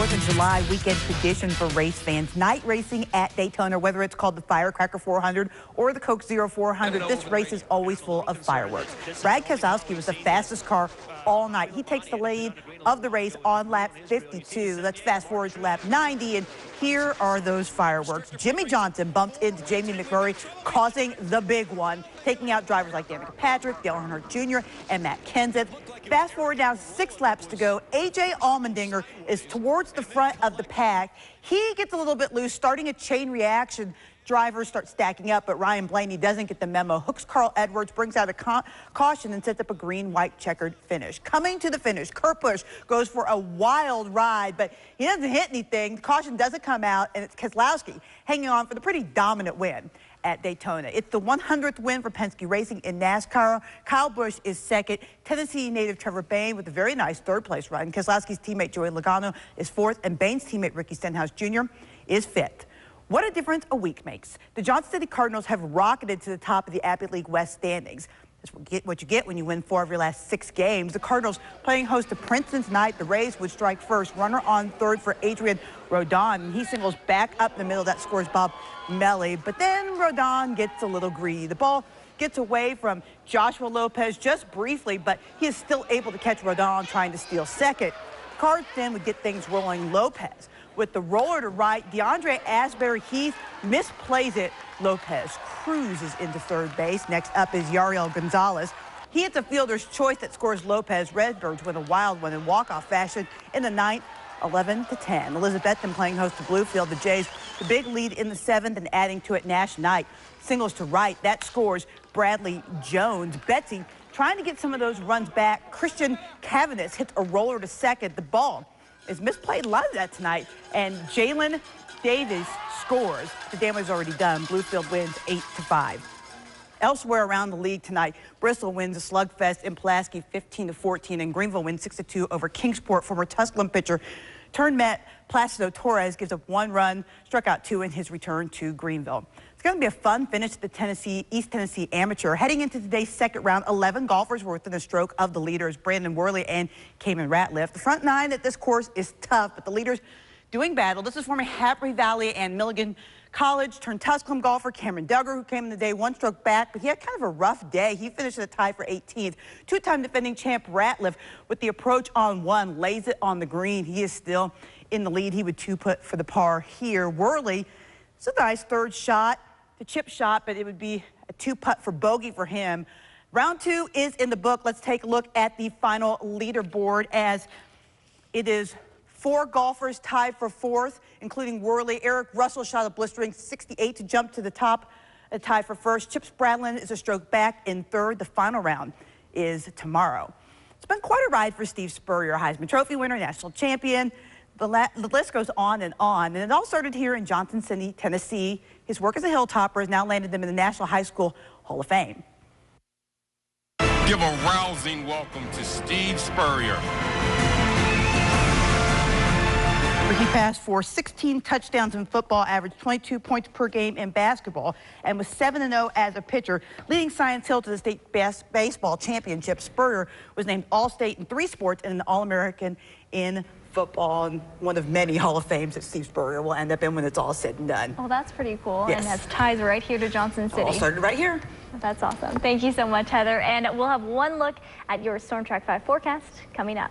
4th of July weekend tradition for race fans. Night racing at Daytona, whether it's called the Firecracker 400 or the Coke Zero 400, this race is always full of fireworks. Brad Keselowski was the fastest car all night. He takes the lead of the race on lap 52. Let's fast forward to lap 90, and here are those fireworks. Jimmie Johnson bumped into Jamie McMurray, causing the big one, taking out drivers like Danica Patrick, Dale Earnhardt Jr., and Matt Kenseth. Fast forward down 6 laps to go. A.J. Allmendinger is towards the front of the pack. He gets a little bit loose, starting a chain reaction. Drivers start stacking up, but Ryan Blaney doesn't get the memo. Hooks Carl Edwards, brings out a caution and sets up a green-white checkered finish. Coming to the finish, Kurt Busch goes for a wild ride, but he doesn't hit anything. The caution doesn't come out, and it's Keselowski hanging on for the pretty dominant win at Daytona. It's the 100th win for Penske Racing in NASCAR. Kyle Busch is second. Tennessee native Trevor Bayne with a very nice third-place run. Keselowski's teammate Joey Logano is fourth, and Bayne's teammate Ricky Stenhouse Jr. is fifth. What a difference a week makes. The Johnson City Cardinals have rocketed to the top of the Appy League West standings. That's what you get when you win 4 of your last 6 games. The Cardinals playing host to Princeton tonight. The Rays would strike first. Runner on third for Adrian Rodon. And he singles back up the middle. That scores Bob Melly. But then Rodon gets a little greedy. The ball gets away from Joshua Lopez just briefly, but he is still able to catch Rodon trying to steal second. Cards then would get things rolling. Lopez with the roller to right. DeAndre Asbury Heath misplays it. Lopez cruises into third base. Next up is Yariel Gonzalez. He hits a fielder's choice that scores Lopez. Redbirds win a wild one in walk-off fashion in the 9th, 11-10. Elizabeth then playing host to Bluefield. The Jays, the big lead in the 7th, and adding to it Nash Knight. Singles to right. That scores Bradley Jones. Betsy trying to get some of those runs back. Christian Cavanagh hits a roller to second. The ball is misplayed a lot of that tonight, and Jalen Davis scores. The damage is already done. Bluefield wins 8-5. Elsewhere around the league tonight, Bristol wins a slugfest in Pulaski 15-14, and Greenville wins 6-2 over Kingsport. Former Tusculum pitcher turned Met Placido Torres gives up 1 run, struck out 2 in his return to Greenville. It's going to be a fun finish to the East Tennessee Amateur. Heading into today's second round, 11 golfers were within a stroke of the leaders, Brandon Worley and Cayman Ratliff. The front 9 at this course is tough, but the leaders doing battle. This is former Happy Valley and Milligan College turned Tusculum golfer Cameron Duggar, who came in the day 1 stroke back, but he had kind of a rough day. He finished at a tie for 18th. 2-time defending champ Ratliff with the approach on 1, lays it on the green. He is still in the lead. He would 2-putt for the par here. Worley, it's a nice third shot, the chip shot, but it would be a 2-putt for bogey for him. Round 2 is in the book. Let's take a look at the final leaderboard, as it is 4 golfers tied for 4th, including Worley. Eric Russell shot a blistering 68 to jump to the top, a tie for 1st. Chip Spradlin is a stroke back in 3rd. The final round is tomorrow. It's been quite a ride for Steve Spurrier, Heisman Trophy winner, national champion. The list goes on, and it all started here in Johnson City, Tennessee. His work as a Hilltopper has now landed him in the National High School Hall of Fame. Give a rousing welcome to Steve Spurrier. He passed for 16 touchdowns in football, averaged 22 points per game in basketball, and was 7-0 as a pitcher, leading Science Hill to the state baseball championship. Spurrier was named All-State in 3 sports and an All-American in football, and one of many Hall of Fames that Steve Spurrier will end up in when it's all said and done. Well, that's pretty cool. Yes. And has ties right here to Johnson City. All started right here. That's awesome. Thank you so much, Heather. And we'll have one look at your Storm Track 5 forecast coming up.